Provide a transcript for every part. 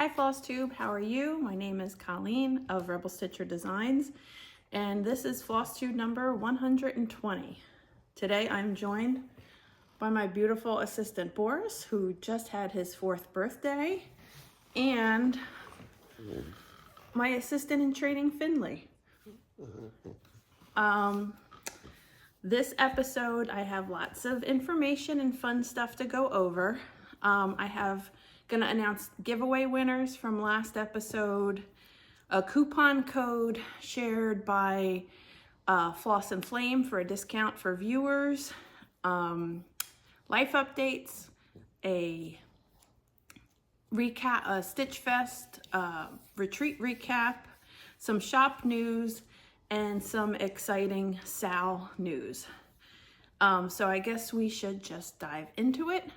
Hi FlossTube, how are you? My name is Colleen of Rebel Stitcher Designs, and this is FlossTube number 120. Today I'm joined by my beautiful assistant Boris, who just had his 4th birthday, and my assistant in training, Finley. This episode, I have lots of information and fun stuff to go over. Gonna announce giveaway winners from last episode, a coupon code shared by Floss Flame for a discount for viewers, life updates, a recap, a Stitchfest retreat recap, some shop news, and some exciting SAL news. So I guess we should just dive into it.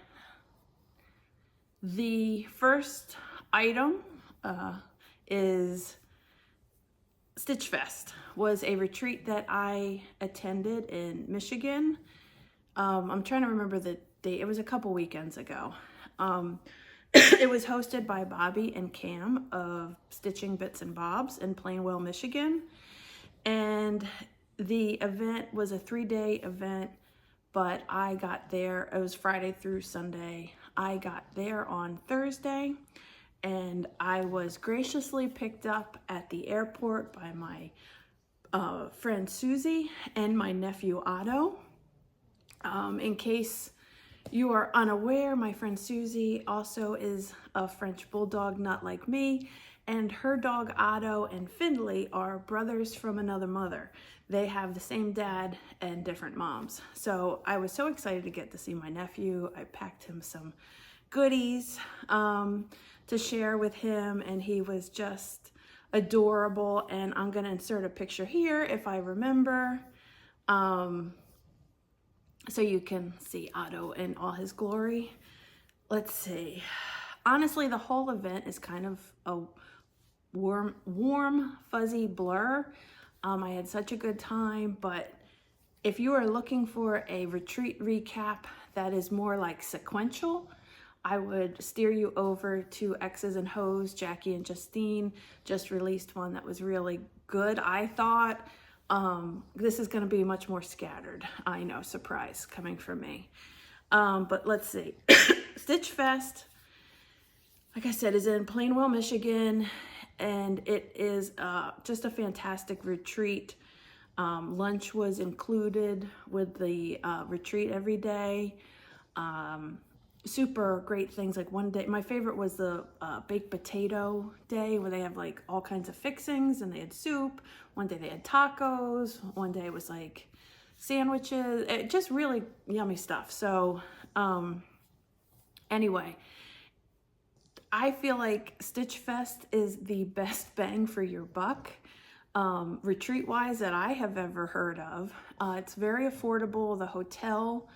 The first item is Stitchfest. Was a retreat that I attended in Michigan. I'm trying to remember the date. It was a couple weekends ago. It was hosted by Bobby and Cam of Stitching Bits and Bobs in Plainwell, Michigan. And the event was a 3-day event, but I got there, it was Friday through Sunday. I got there on Thursday, and I was graciously picked up at the airport by my friend Susie and my nephew Otto. In case you are unaware, my friend Susie also is a French bulldog nut like me, and her dog Otto and Finley are brothers from another mother. They have the same dad and different moms. So I was so excited to get to see my nephew. I packed him some goodies to share with him, and he was just adorable. And I'm gonna insert a picture here if I remember, so you can see Otto in all his glory. Let's see. Honestly, the whole event is kind of a warm, fuzzy blur. I had such a good time, but if you are looking for a retreat recap that is more like sequential, I would steer you over to X's and Ho's. Jackie and Justine just released one that was really good, I thought. This is going to be much more scattered. I know, surprise coming from me. But let's see. Stitchfest, like I said, is in Plainwell, Michigan, and it is just a fantastic retreat. Lunch was included with the retreat every day. Super great things. Like one day, my favorite was the baked potato day, where they have like all kinds of fixings, and they had soup. One day they had tacos. One day it was like sandwiches. Just really yummy stuff. So anyway, I feel like Stitchfest is the best bang for your buck, retreat-wise, that I have ever heard of. It's very affordable. The hotel,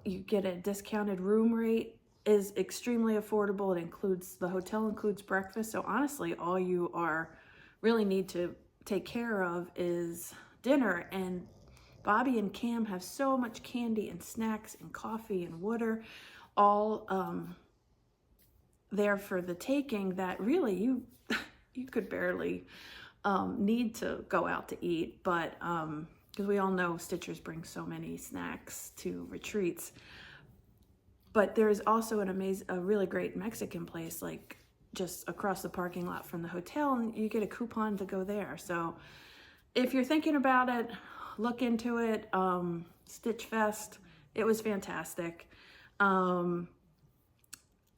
you get a discounted room rate, is extremely affordable. It includes, the hotel includes breakfast. So honestly, all you really need to take care of is dinner. And Bobby and Cam have so much candy and snacks and coffee and water, all there for the taking, that really you could barely need to go out to eat. But because we all know Stitchers bring so many snacks to retreats. But there's also a really great Mexican place, like just across the parking lot from the hotel, and you get a coupon to go there. So if you're thinking about it, look into it. Stitchfest, it was fantastic.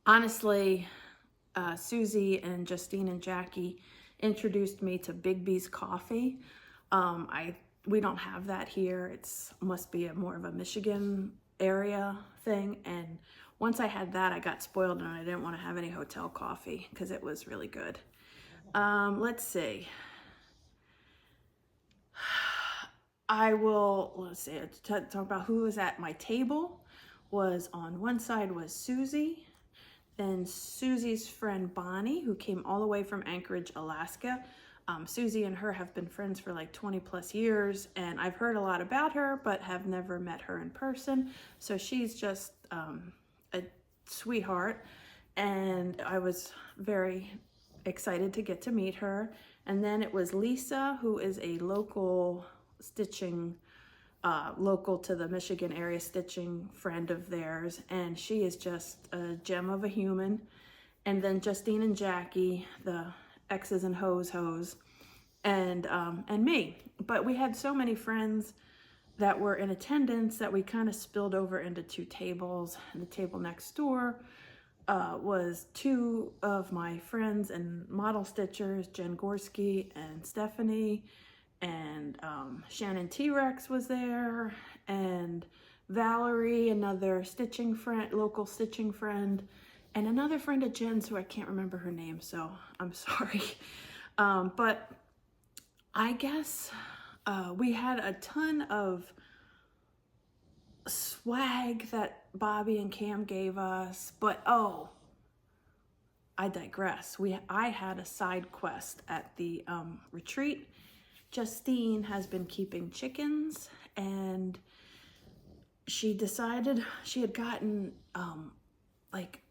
Honestly, Susie and Justine and Jackie introduced me to Big B's coffee. We don't have that here. It's must be more of a Michigan area thing. And once I had that, I got spoiled, and I didn't want to have any hotel coffee because it was really good. Let's see. Let's see, talk about who was at my table. Was on one side was Susie, then Susie's friend Bonnie, who came all the way from Anchorage, Alaska. Susie and her have been friends for like 20 plus years, and I've heard a lot about her, but have never met her in person. So she's just a sweetheart. and I was very excited to get to meet her. And then it was Lisa, who is a local stitching, local to the Michigan area stitching friend of theirs, and she is just a gem of a human. And then Justine and Jackie, the X's and Hoes, and me. But we had so many friends that were in attendance that we kind of spilled over into two tables. And the table next door was two of my friends and model stitchers, Jen Gorski and Stephanie, and Shannon T-Rex was there, and Valerie, another stitching friend, local stitching friend, and another friend of Jen's who I can't remember her name, so I'm sorry. But I guess we had a ton of swag that Bobby and Cam gave us, but oh, I digress. I had a side quest at the retreat. Justine has been keeping chickens, and she decided she had gotten like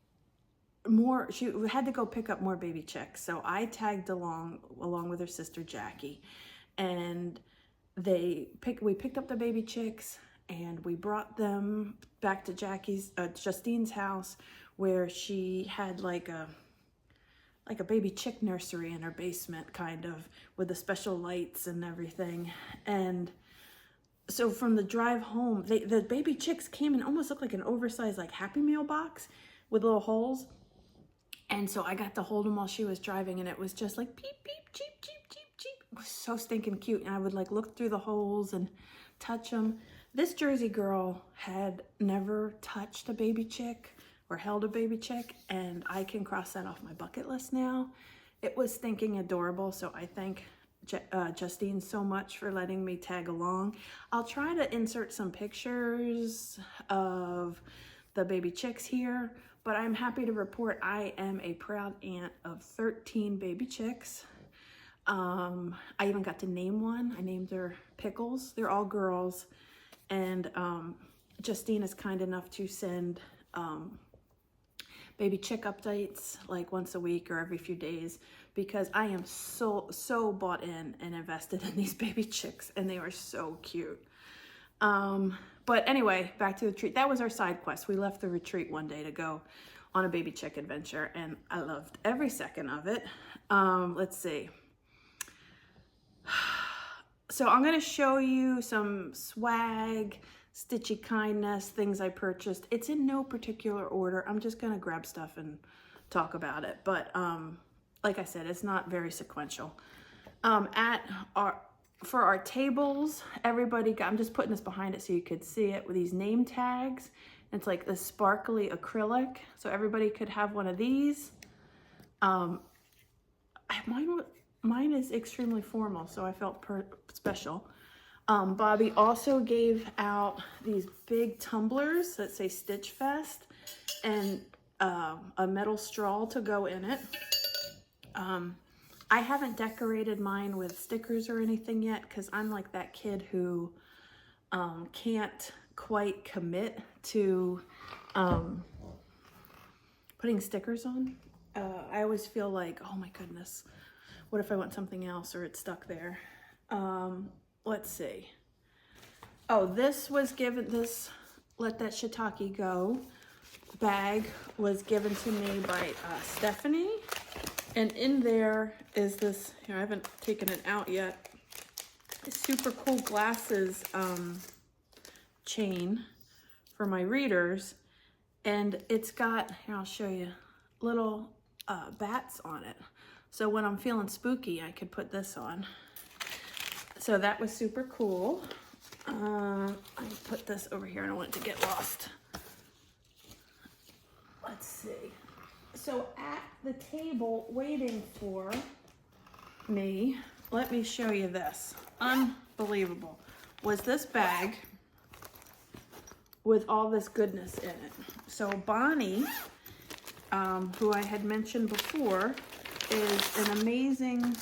more, she had to go pick up more baby chicks. So I tagged along with her sister Jackie, and we picked up the baby chicks and we brought them back to Justine's house, where she had like a baby chick nursery in her basement, kind of, with the special lights and everything. And so from the drive home, the baby chicks came and almost looked like an oversized like Happy Meal box with little holes. And so I got to hold them while she was driving, and it was just like beep, beep, cheep, cheep, cheep, cheep. It was so stinking cute. And I would like look through the holes and touch them. This Jersey girl had never touched a baby chick or held a baby chick, and I can cross that off my bucket list now. It was stinking adorable, so I thank Justine so much for letting me tag along. I'll try to insert some pictures of the baby chicks here, but I'm happy to report I am a proud aunt of 13 baby chicks. I even got to name one. I named her Pickles. They're all girls, and Justine is kind enough to send baby chick updates like once a week or every few days, because I am so bought in and invested in these baby chicks, and they are so cute. But anyway, back to the retreat. That was our side quest. We left the retreat one day to go on a baby chick adventure, and I loved every second of it. Let's see. So I'm going to show you some swag, stitchy kindness, things I purchased. It's in no particular order. I'm just going to grab stuff and talk about it. But like I said, it's not very sequential. For our tables, everybody got, I'm just putting this behind it so you could see it, with these name tags. It's like the sparkly acrylic, so everybody could have one of these. Mine is extremely formal, so I felt special. Bobby also gave out these big tumblers that say Stitchfest, and a metal straw to go in it. I haven't decorated mine with stickers or anything yet, because I'm like that kid who can't quite commit to putting stickers on. I always feel like, oh my goodness, what if I want something else or it's stuck there? Let's see. Oh, this was given, this Let That Shiitake Go bag was given to me by Stephanie. And in there is this, here, I haven't taken it out yet, this super cool glasses chain for my readers. And it's got, here, I'll show you, little bats on it. So when I'm feeling spooky, I could put this on. So that was super cool. I put this over here. I don't want it to get lost. Let's see. So at the table waiting for me, let me show you this. Unbelievable. Was this bag with all this goodness in it. So Bonnie, who I had mentioned before, is an amazing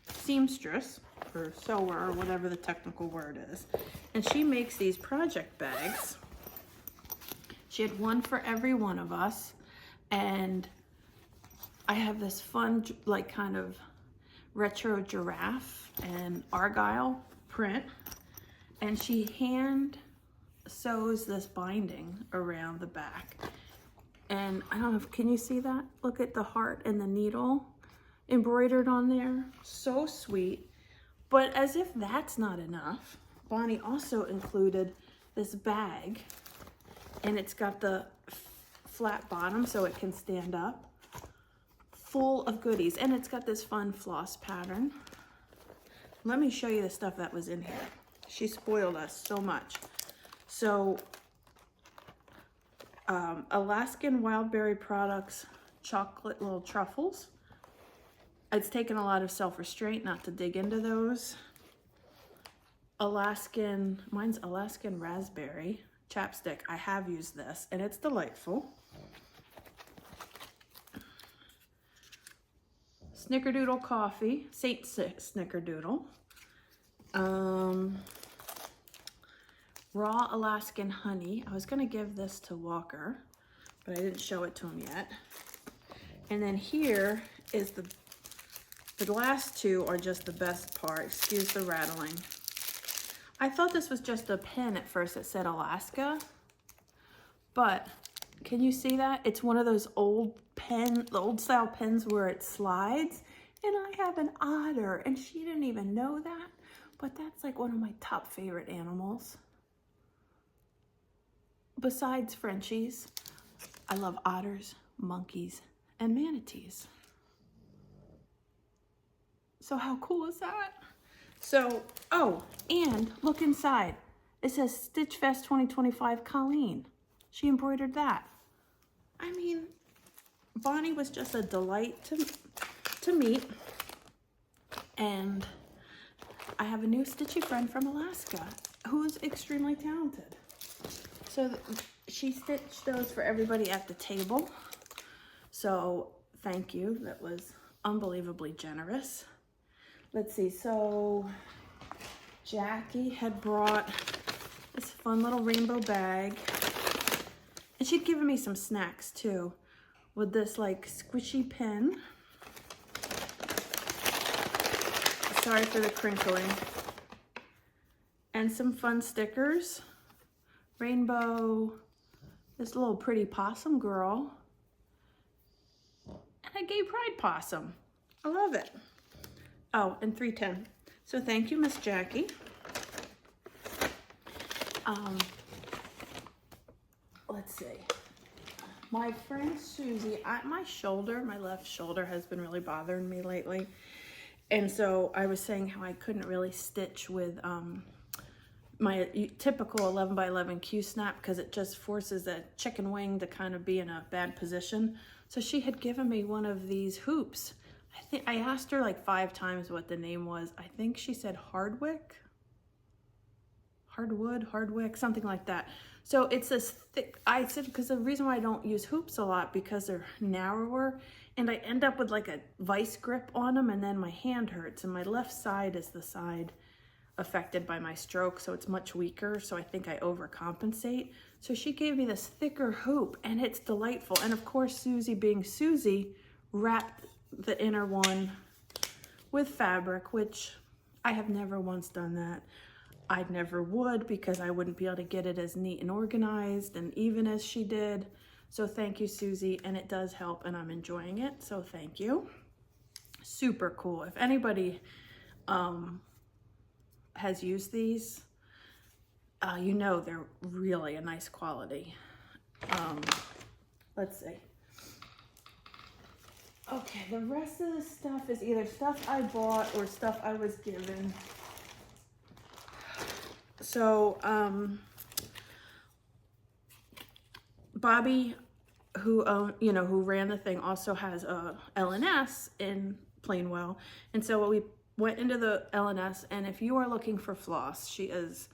seamstress or sewer or whatever the technical word is. And she makes these project bags. She had one for every one of us. And I have this fun, like kind of retro giraffe and argyle print. And she hand sews this binding around the back. And I don't know if, can you see that? Look at the heart and the needle embroidered on there. So sweet. But as if that's not enough, Bonnie also included this bag, and it's got the flat bottom so it can stand up, full of goodies. And it's got this fun floss pattern. Let me show you the stuff that was in here. She spoiled us so much. So Alaskan Wildberry Products chocolate little truffles. It's taken a lot of self-restraint not to dig into those. Mine's Alaskan Raspberry chapstick. I have used this and it's delightful. Snickerdoodle coffee, Saint Snickerdoodle. Raw Alaskan honey. I was gonna give this to Walker, but I didn't show it to him yet. And then here is the last two are just the best part. Excuse the rattling. I thought this was just a pen at first that said Alaska, but can you see that? It's one of those old style pens where it slides, and I have an otter, and she didn't even know that, but that's like one of my top favorite animals. Besides Frenchies, I love otters, monkeys, and manatees. So how cool is that? So, oh, and look inside. It says Stitchfest 2025 Colleen. She embroidered that. I mean, Bonnie was just a delight to meet. And I have a new stitchy friend from Alaska who is extremely talented. So she stitched those for everybody at the table. So thank you. That was unbelievably generous. Let's see. So Jackie had brought this fun little rainbow bag. And she'd given me some snacks too with this like squishy pen. Sorry for the crinkling. And some fun stickers. Rainbow, this little pretty possum girl, and a gay pride possum. I love it. Oh, and 310. So thank you, Miss Jackie. Let's see. My friend Susie, my left shoulder has been really bothering me lately. And so I was saying how I couldn't really stitch with my typical 11 by 11 Q-snap because it just forces that chicken wing to kind of be in a bad position. So she had given me one of these hoops. I think I asked her like 5 times what the name was. I think she said Hardwick, something like that. So it's this thick, I said, because the reason why I don't use hoops a lot because they're narrower and I end up with like a vice grip on them and then my hand hurts, and my left side is the side affected by my stroke, so it's much weaker, so I think I overcompensate. So she gave me this thicker hoop and it's delightful. And of course, Susie being Susie, wrapped the inner one with fabric, which I have never once done that. I never would because I wouldn't be able to get it as neat and organized and even as she did. So thank you, Susie, and it does help and I'm enjoying it, so thank you. Super cool. If anybody has used these, you know they're really a nice quality. Let's see. Okay, the rest of the stuff is either stuff I bought or stuff I was given. So, Bobby, who ran the thing, also has a LNS in Plainwell, and so we went into the LNS, and if you are looking for floss, she is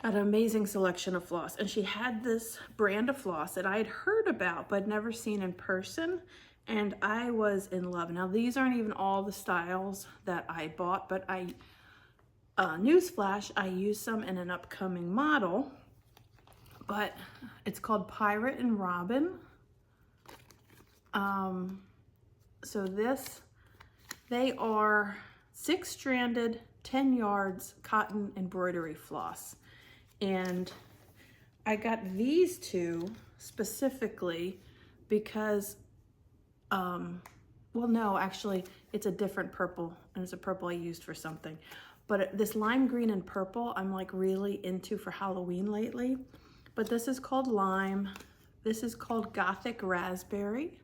got an amazing selection of floss, and she had this brand of floss that I had heard about but never seen in person, and I was in love. Now these aren't even all the styles that I bought, but newsflash, I used some in an upcoming model, but it's called Pirate and Robin. So they are 6-stranded, 10 yards cotton embroidery floss. And I got these two specifically because, well, no, actually it's a different purple, and it's a purple I used for something. But this lime green and purple I'm like really into for Halloween lately. But this is called lime. This is called Gothic Raspberry.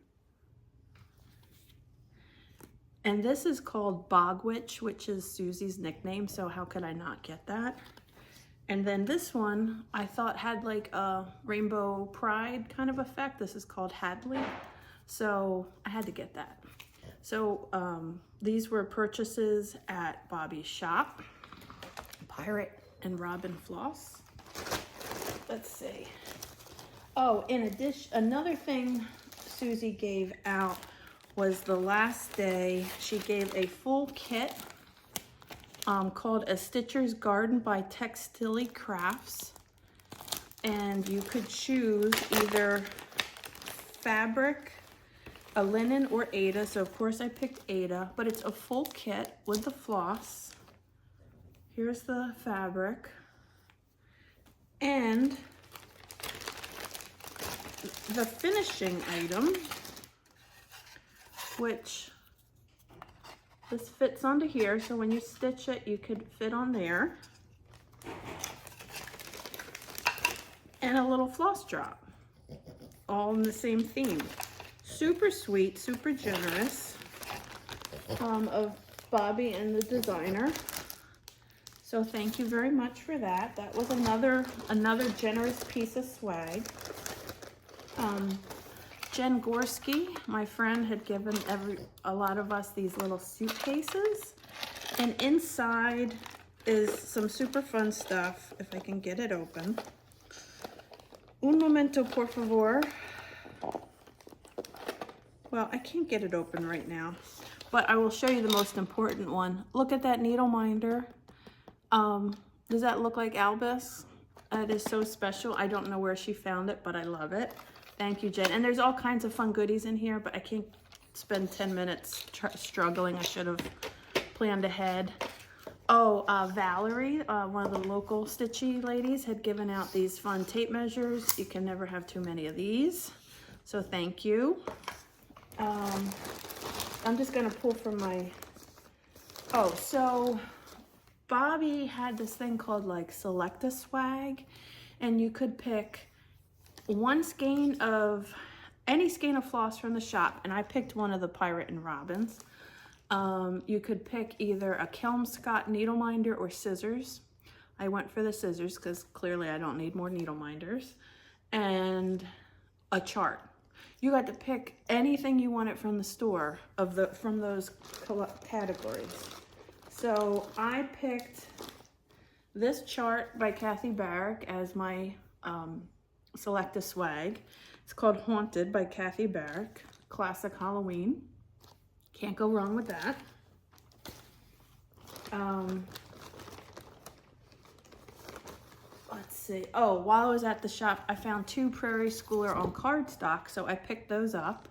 And this is called Bog Witch, which is Susie's nickname, so how could I not get that? And then this one I thought had like a rainbow pride kind of effect. This is called Hadley, so I had to get that. So these were purchases at Bobby's shop, Pirate and Robin Floss. Let's see. Oh, in addition, another thing Susie gave out was the last day she gave a full kit called A Stitcher's Garden by Textile Crafts, and you could choose either fabric, a linen, or Aida. So of course I picked Aida, but it's a full kit with the floss. Here's the fabric, and the finishing item, which this fits onto here, so when you stitch it you could fit on there, and a little floss drop, all in the same theme. Super sweet, super generous of Bobby and the designer. So thank you very much for that. That was another generous piece of swag. Jen Gorski, my friend, had given a lot of us these little suitcases, and inside is some super fun stuff, if I can get it open. Un momento, por favor. Well, I can't get it open right now, but I will show you the most important one. Look at that needle minder. Does that look like Albus? It is so special. I don't know where she found it, but I love it. Thank you, Jen. And there's all kinds of fun goodies in here, but I can't spend 10 minutes struggling. I should have planned ahead. Oh, Valerie, one of the local stitchy ladies, had given out these fun tape measures. You can never have too many of these, so thank you. I'm just gonna pull from my, oh, so Bobby had this thing called like Select a Swag, and you could pick one skein of, any skein of floss from the shop, and I picked one of the Pirate and Robins. You could pick either a Kelmscott needle minder or scissors. I went for the scissors because clearly I don't need more needle minders. And a chart. You got to pick anything you wanted from the store from those categories. So I picked this chart by Kathy Barrick as my Select a Swag. It's called Haunted by Kathy Barrick. Classic Halloween. Can't go wrong with that. Let's see. Oh, while I was at the shop, I found 2 Prairie Schooler on cardstock, so I picked those up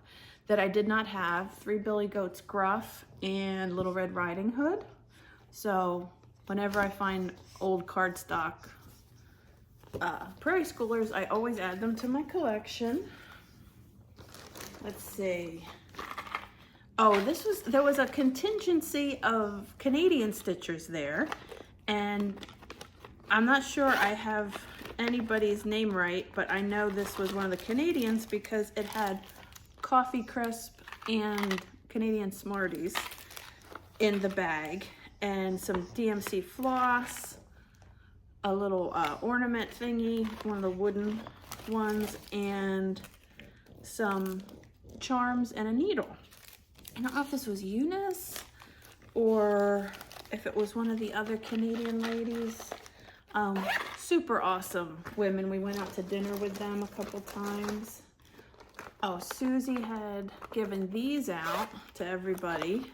that I did not have. 3 Billy Goats Gruff and Little Red Riding Hood. So whenever I find old cardstock Prairie Schoolers, I always add them to my collection. Let's see. Oh, there was a contingency of Canadian stitchers there, and I'm not sure I have anybody's name right, but I know this was one of the Canadians because it had Coffee Crisp and Canadian Smarties in the bag, and some DMC floss, a little ornament thingy, one of the wooden ones, and some charms and a needle. I don't know if this was Eunice or if it was one of the other Canadian ladies. Super awesome women. We went out to dinner with them a couple times. Oh, Susie had given these out to everybody.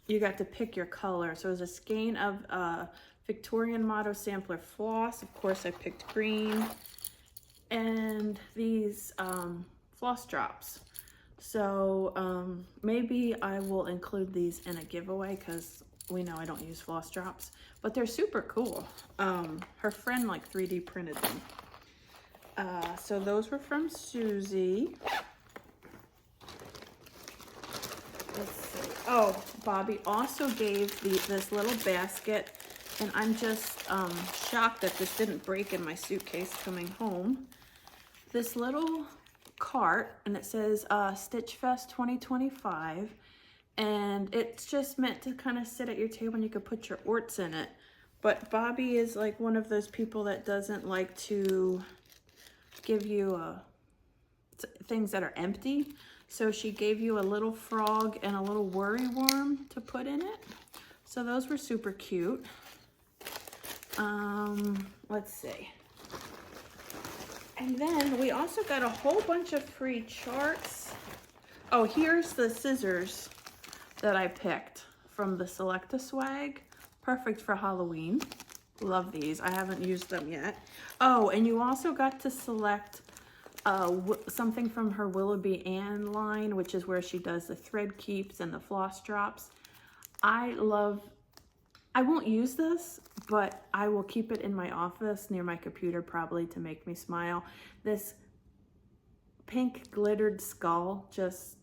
You got to pick your color. So it was a skein of Victorian Motto Sampler Floss. Of course, I picked green. And these floss drops. So maybe I will include these in a giveaway because we know I don't use floss drops, but they're super cool. Her friend like 3D printed them. So those were from Susie. Let's see. Oh, Bobby also gave this little basket, and I'm just shocked that this didn't break in my suitcase coming home. This little cart, and it says Stitchfest 2025, and it's just meant to kind of sit at your table and you could put your orts in it. But Bobby is like one of those people that doesn't like to give you things that are empty. So she gave you a little frog and a little worry worm to put in it. So those were super cute. Let's see. And then we also got a whole bunch of free charts. Oh, here's the scissors that I picked from the Swag. Perfect for Halloween. Love these. I haven't used them yet. Oh, and you also got to select something from her Willoughby Ann line, which is where she does the thread keeps and the floss drops. I won't use this, but I will keep it in my office near my computer probably to make me smile. This pink glittered skull just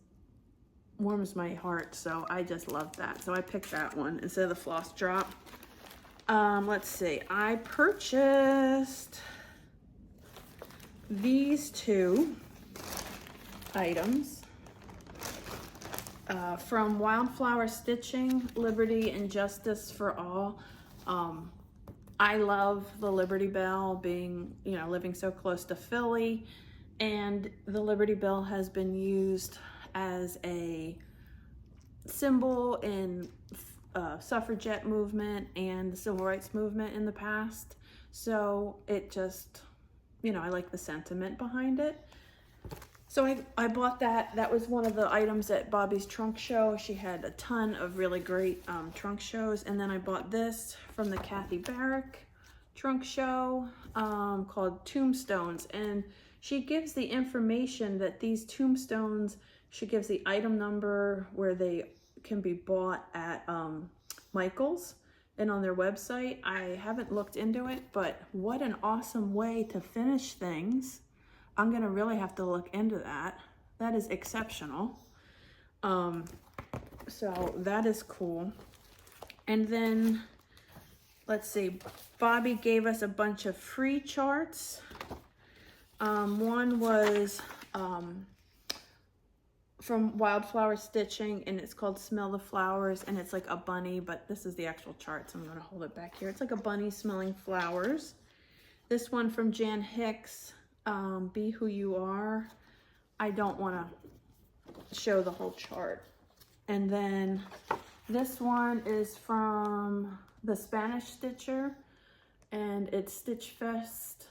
warms my heart, so I just love that. So I picked that one instead of the floss drop. Let's see, I purchased these two items from Wildflower Stitching, Liberty and Justice for All. I love the Liberty Bell, being, you know, living so close to Philly, and the Liberty Bell has been used as a symbol in suffragette movement and the civil rights movement in the past. So it just, you know, I like the sentiment behind it. So I bought that. That was one of the items at Bobby's trunk show. She had a ton of really great trunk shows. And then I bought this from the Kathy Barrick trunk show called Tombstones. And she gives the information that these tombstones, she gives the item number where they can be bought at Michael's and on their website. I haven't looked into it, but what an awesome way to finish things. I'm gonna really have to look into that. That is exceptional. So that is cool. And then, let's see, Bobby gave us a bunch of free charts. One was from Wildflower Stitching, and it's called Smell the Flowers, and it's like a bunny, but this is the actual chart, so I'm gonna hold it back here. It's like a bunny smelling flowers. This one from Jan Hicks, Be Who You Are. I don't wanna show the whole chart. And then this one is from the Spanish Stitcher, and it's Stitchfest,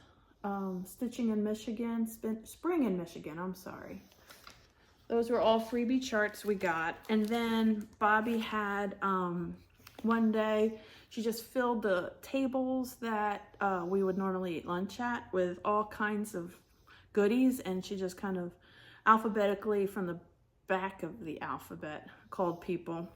Stitching in Michigan, Spring in Michigan, I'm sorry. Those were all freebie charts we got. And then Bobby had, one day, she just filled the tables that we would normally eat lunch at with all kinds of goodies, and she just kind of alphabetically from the back of the alphabet called people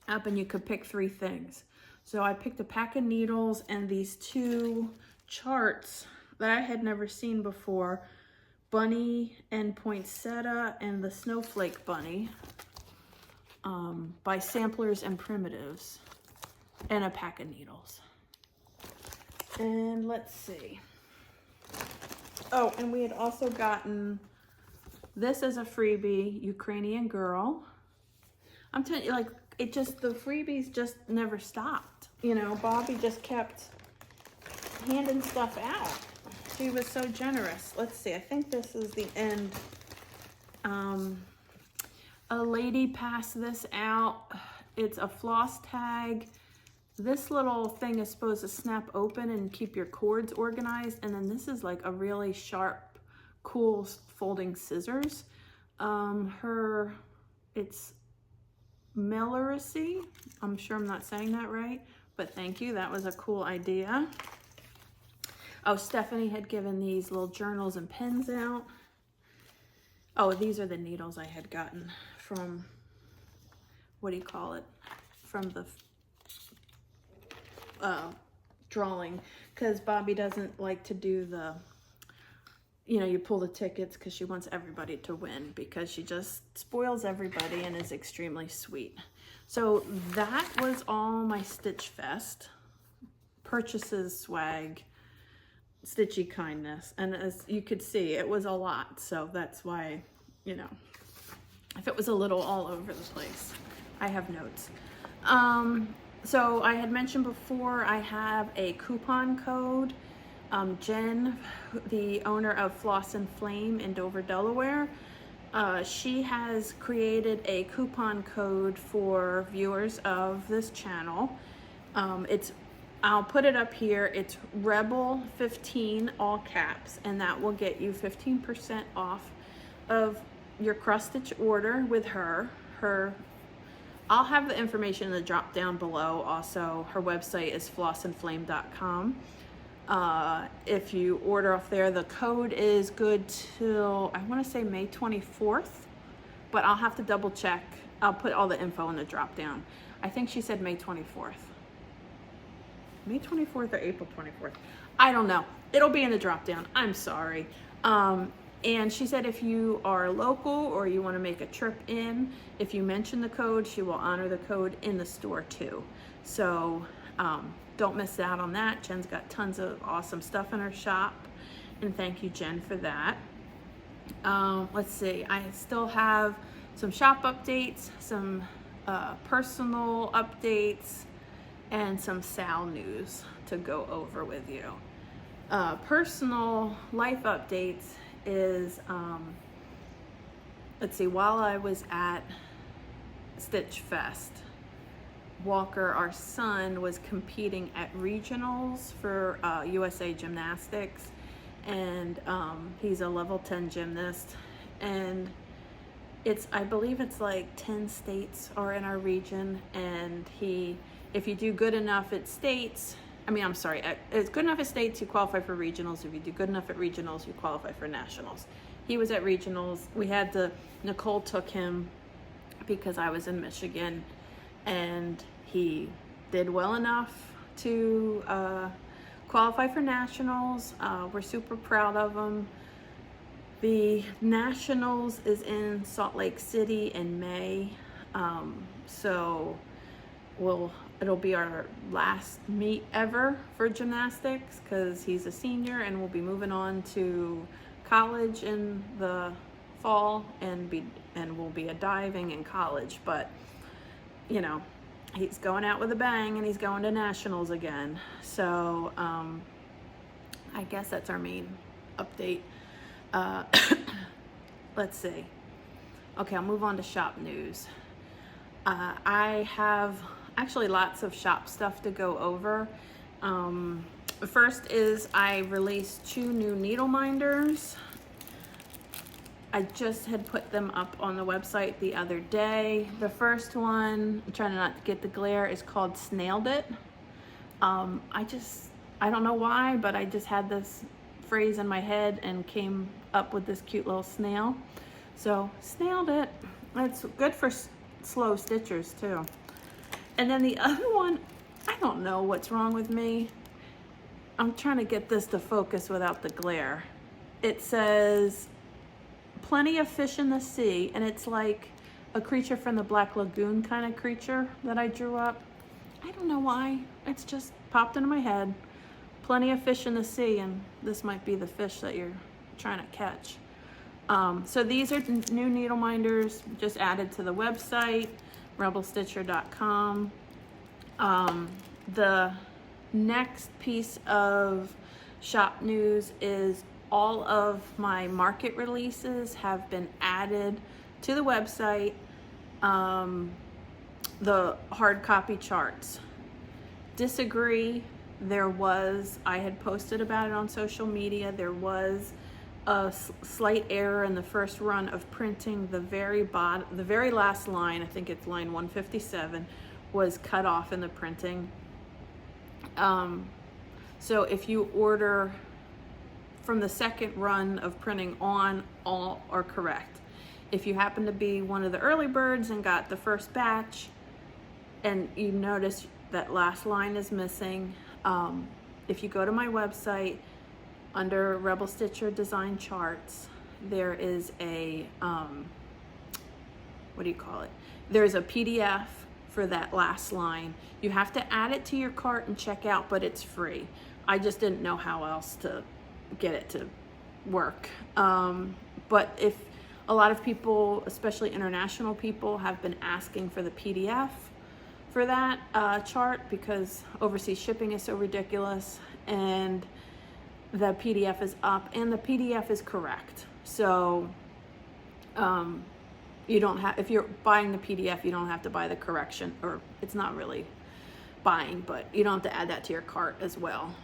up, and you could pick 3 things. So I picked a pack of needles and these 2 charts that I had never seen before, Bunny and Poinsettia and the Snowflake Bunny, by Samplers and Primitives, and a pack of needles. And let's see. Oh, and we had also gotten this as a freebie, Ukrainian Girl. I'm telling you, like, it just, the freebies just never stopped. You know, Bobby just kept handing stuff out. She was so generous. Let's see, I think this is the end. A lady passed this out. It's a floss tag. This little thing is supposed to snap open and keep your cords organized. And then this is like a really sharp, cool folding scissors. It's Melleracy. I'm sure I'm not saying that right, but thank you. That was a cool idea. Oh, Stephanie had given these little journals and pens out. Oh, these are the needles I had gotten from, what do you call it? From the drawing, because Bobby doesn't like to do the, you know, you pull the tickets because she wants everybody to win, because she just spoils everybody and is extremely sweet. So that was all my Stitchfest purchases, swag, stitchy kindness. And as you could see, it was a lot. So that's why, you know, if it was a little all over the place, I have notes. So I had mentioned before, I have a coupon code. Jen, the owner of Floss Flame in Dover, Delaware, she has created a coupon code for viewers of this channel. I'll put it up here. It's Rebel15, all caps, and that will get you 15% off of your cross stitch order with her. I'll have the information in the drop down below. Also, her website is flossandflame.com. If you order off there, the code is good till, I want to say May 24th, but I'll have to double check. I'll put all the info in the drop down. I think she said May 24th. May 24th or April 24th. I don't know. It'll be in the drop down. I'm sorry. And she said if you are local or you want to make a trip in, if you mention the code, she will honor the code in the store too. So don't miss out on that. Jen's got tons of awesome stuff in her shop, and thank you, Jen, for that. Let's see. I still have some shop updates, some personal updates, and some SAL news to go over with you. Personal life updates is, let's see, while I was at Stitchfest, Walker, our son, was competing at regionals for USA Gymnastics, and he's a level 10 gymnast, and I believe it's like 10 states are in our region, and if you do good enough at states, it's good enough at states, you qualify for regionals. If you do good enough at regionals, you qualify for nationals. He was at regionals. Nicole took him because I was in Michigan, and he did well enough to qualify for nationals. We're super proud of him. The nationals is in Salt Lake City in May, so it'll be our last meet ever for gymnastics, because he's a senior and we'll be moving on to college in the fall, and we'll be a diving in college. But you know, he's going out with a bang, and he's going to nationals again. So I guess that's our main update. Let's see. Okay, I'll move on to shop news. I have actually lots of shop stuff to go over. First is I released 2 new needle minders. I just had put them up on the website the other day. The first one, I'm trying not to get the glare, is called Snailed It. I don't know why, but I just had this phrase in my head and came up with this cute little snail. So, Snailed It. It's good for slow stitchers too. And then the other one, I don't know what's wrong with me. I'm trying to get this to focus without the glare. It says, plenty of fish in the sea, and it's like a creature from the Black Lagoon kind of creature that I drew up. I don't know why. It's just popped into my head. Plenty of fish in the sea, and this might be the fish that you're trying to catch. So these are new needle minders just added to the website, rebelstitcher.com. The next piece of shop news is all of my market releases have been added to the website. The hard copy charts. Disagree. I had posted about it on social media. There was a slight error in the first run of printing. The very last line, I think it's line 157, was cut off in the printing. So if you order from the second run of printing on, all are correct. if you happen to be one of the early birds and got the first batch and you notice that last line is missing, if you go to my website under Rebel Stitcher Design Charts, there is a, what do you call it? There's a PDF for that last line. You have to add it to your cart and check out, but it's free. I just didn't know how else to get it to work. But if a lot of people, especially international people, have been asking for the PDF for that chart because overseas shipping is so ridiculous, and the PDF is up and the PDF is correct. So you don't have, if you're buying the PDF, you don't have to buy the correction, or it's not really buying, but you don't have to add that to your cart as well.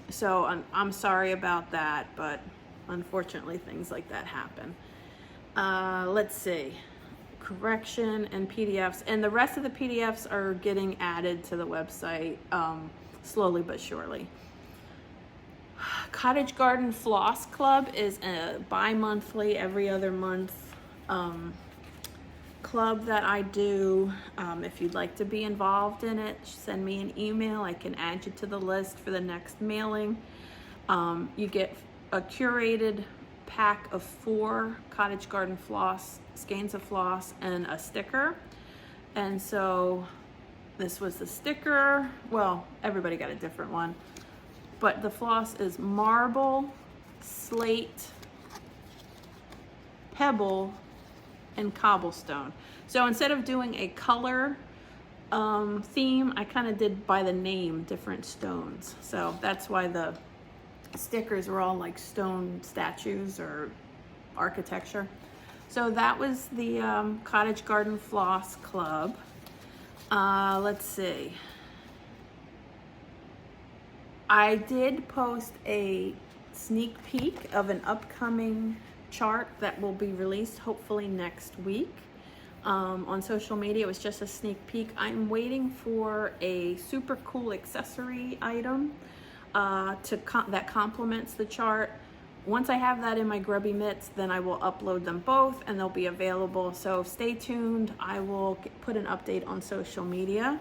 So I'm sorry about that, but unfortunately things like that happen. Let's see, correction and PDFs, and the rest of the PDFs are getting added to the website slowly but surely. Cottage Garden Floss Club is a bi-monthly, every other month club that I do. If you'd like to be involved in it, send me an email. I can add you to the list for the next mailing. You get a curated pack of 4 Cottage Garden floss, skeins of floss, and a sticker. And so this was the sticker. Well, everybody got a different one, but the floss is marble, slate, pebble, and cobblestone. So instead of doing a color theme, I kind of did by the name different stones. So that's why the stickers were all like stone statues or architecture. So that was the Cottage Garden Floss Club. Let's see. I did post a sneak peek of an upcoming chart that will be released hopefully next week on social media. It was just a sneak peek. I'm waiting for a super cool accessory item that complements the chart. Once I have that in my grubby mitts, then I will upload them both and they'll be available. So stay tuned. I will put an update on social media.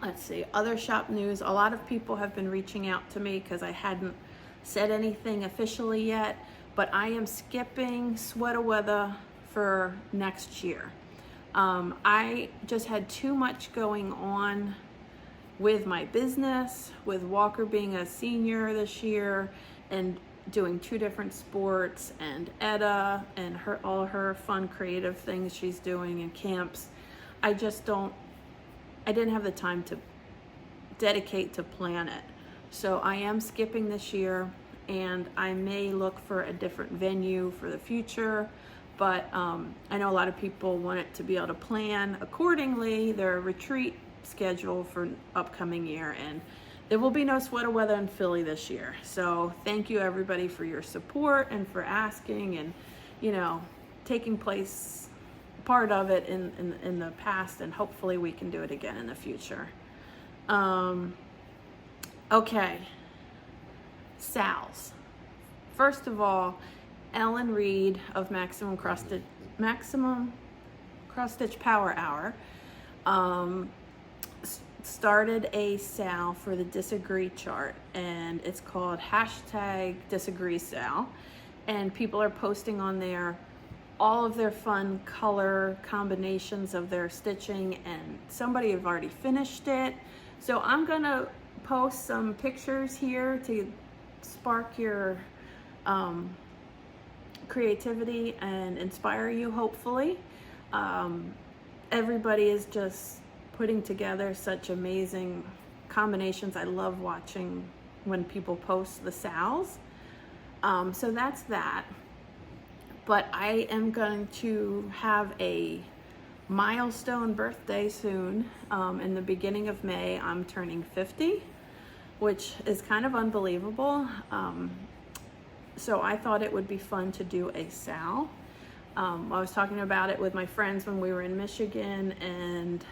Let's see, other shop news. A lot of people have been reaching out to me because I hadn't said anything officially yet, but I am skipping sweater weather for next year. I just had too much going on with my business, with Walker being a senior this year and doing 2 different sports, and Etta and all her fun creative things she's doing in camps. I didn't have the time to dedicate to plan it. So I am skipping this year, and I may look for a different venue for the future, but I know a lot of people want it to be able to plan accordingly their retreat schedule for upcoming year, and there will be no sweater weather in Philly this year. So thank you everybody for your support and for asking and, you know, taking part of it in the past, and hopefully we can do it again in the future. Okay, SALs. First of all, Ellen Reed of Maximum Cross Stitch Power Hour started a SAL for the Disagree chart, and it's called #DisagreeSal, and people are posting on there all of their fun color combinations of their stitching, and somebody have already finished it. So I'm gonna post some pictures here to spark your creativity and inspire you, hopefully. Everybody is just putting together such amazing combinations. I love watching when people post the SALs. So that's that. But I am going to have a milestone birthday soon. In the beginning of May, I'm turning 50, which is kind of unbelievable. So I thought it would be fun to do a SAL. I was talking about it with my friends when we were in Michigan, and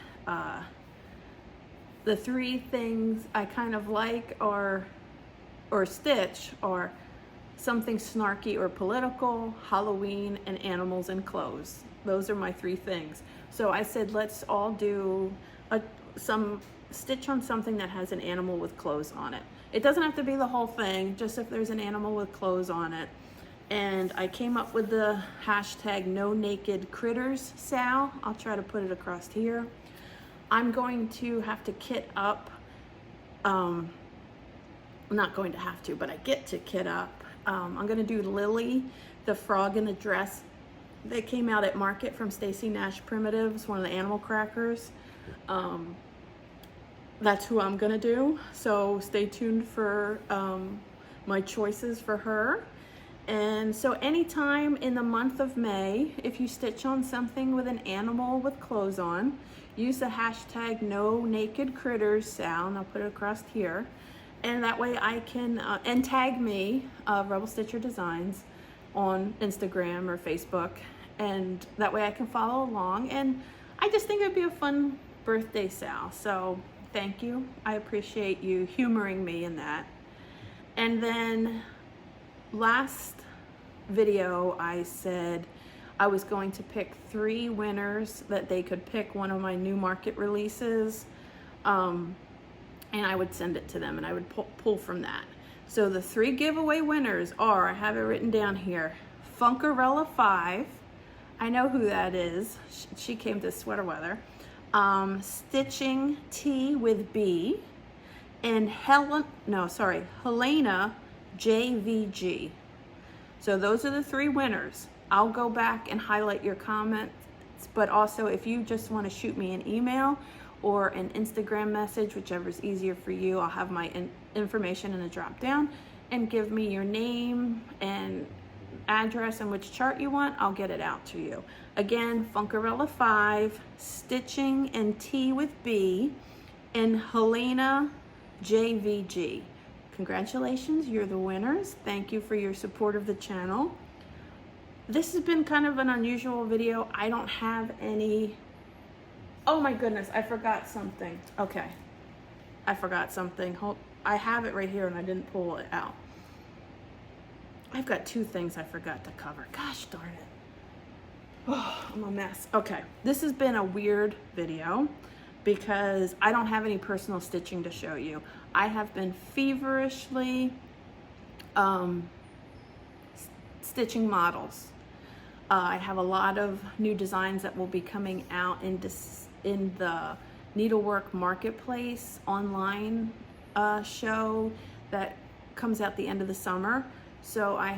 the 3 things I kind of like or stitch are something snarky or political, Halloween, and animals and clothes. Those are my 3 things. So I said, let's all do some stitch on something that has an animal with clothes on it. It doesn't have to be the whole thing, just if there's an animal with clothes on it. And I came up with the hashtag No Naked Critters SAL. I'll try to put it across here. I'm going to have to kit up. I'm not going to have to, but I get to kit up. I'm going to do Lily, the frog in the dress. They came out at market from Stacy Nash Primitives, one of the animal crackers. That's who I'm going to do. So stay tuned for my choices for her. And so anytime in the month of May, if you stitch on something with an animal with clothes on, use the hashtag No Naked Critters SAL, and I'll put it across here. And that way I can, and tag me, Rebel Stitcher Designs, on Instagram or Facebook. And that way I can follow along. And I just think it'd be a fun birthday SAL. So thank you. I appreciate you humoring me in that. And then last video I said I was going to pick 3 winners that they could pick one of my new market releases. And I would send it to them and I would pull from that. So the 3 giveaway winners are, I have it written down here, Funkarella 5. I know who that is. She came to Sweater Weather. Stitching T with B. And Helena JVG. So those are the 3 winners. I'll go back and highlight your comments, but also if you just want to shoot me an email or an Instagram message, whichever is easier for you, I'll have my information in a drop down, and give me your name and address and which chart you want. I'll get it out to you. Again, Funkarella 5, Stitching and T with B, and Helena JVG. Congratulations, you're the winners. Thank you for your support of the channel. This has been kind of an unusual video. I don't have any, oh my goodness, I forgot something. Okay, I forgot something. I have it right here and I didn't pull it out. I've got 2 things I forgot to cover. Gosh darn it. Oh, I'm a mess. Okay, this has been a weird video because I don't have any personal stitching to show you. I have been feverishly stitching models. I have a lot of new designs that will be coming out in the Needlework Marketplace online show that comes out the end of the summer. So I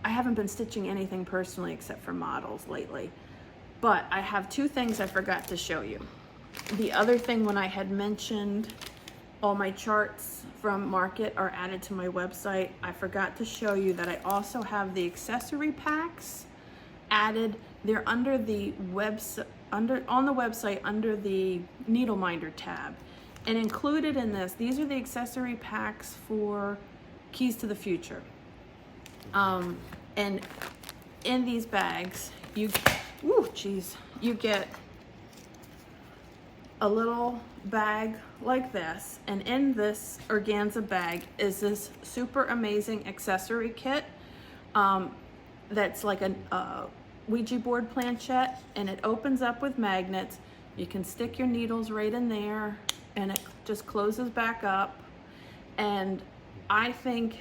haven't been stitching anything personally except for models lately. But I have 2 things I forgot to show you. The other thing, when I had mentioned all my charts from Market are added to my website, I forgot to show you that I also have the accessory packs added. They're under the website, on the website under the Needle Minder tab. And included in this, these are the accessory packs for Keys to the Future. And in these bags, you get a little bag like this, and in this organza bag is this super amazing accessory kit that's like a Ouija board planchette, and it opens up with magnets. You can stick your needles right in there and it just closes back up. And I think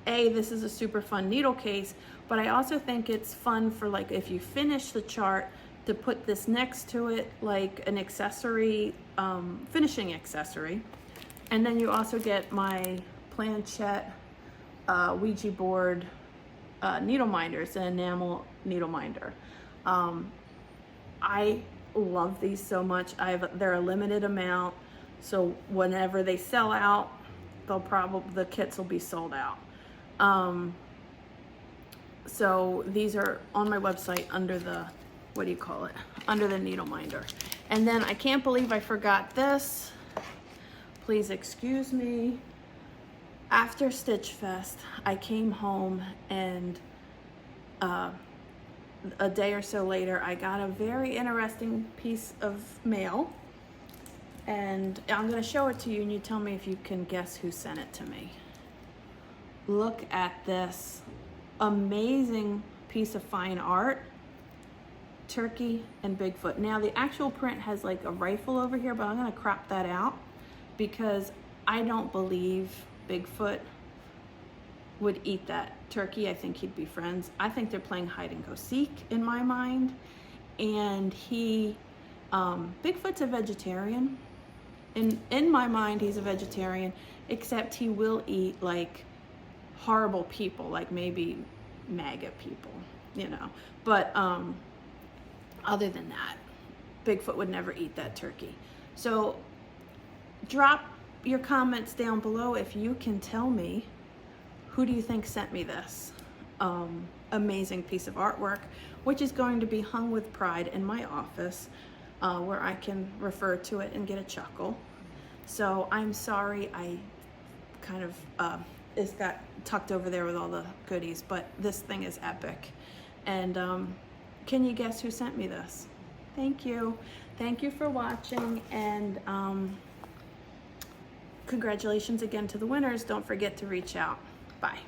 this is a super fun needle case, but I also think it's fun for, like, if you finish the chart, to put this next to it like an accessory, finishing accessory. And then you also get my planchette Ouija board needle minder. It's an enamel needle minder. I love these so much. They're a limited amount, so whenever they sell out, the kits will be sold out. So these are on my website under the, what do you call it? Under the needle minder. And then I can't believe I forgot this. Please excuse me. After Stitchfest, I came home, and a day or so later, I got a very interesting piece of mail. And I'm gonna show it to you, and you tell me if you can guess who sent it to me. look at this amazing piece of fine art. Turkey and Bigfoot. Now the actual print has like a rifle over here, but I'm gonna crop that out because I don't believe Bigfoot would eat that turkey. I think he'd be friends. I think they're playing hide and go seek in my mind. And Bigfoot's a vegetarian. In my mind, he's a vegetarian, except he will eat like horrible people, like maybe MAGA people, you know. But other than that, Bigfoot would never eat that turkey. So drop your comments down below if you can tell me, who do you think sent me this amazing piece of artwork, which is going to be hung with pride in my office, where I can refer to it and get a chuckle. So I'm sorry I kind of, it's got tucked over there with all the goodies, but this thing is epic. And can you guess who sent me this? Thank you. Thank you for watching, and congratulations again to the winners. Don't forget to reach out. Bye.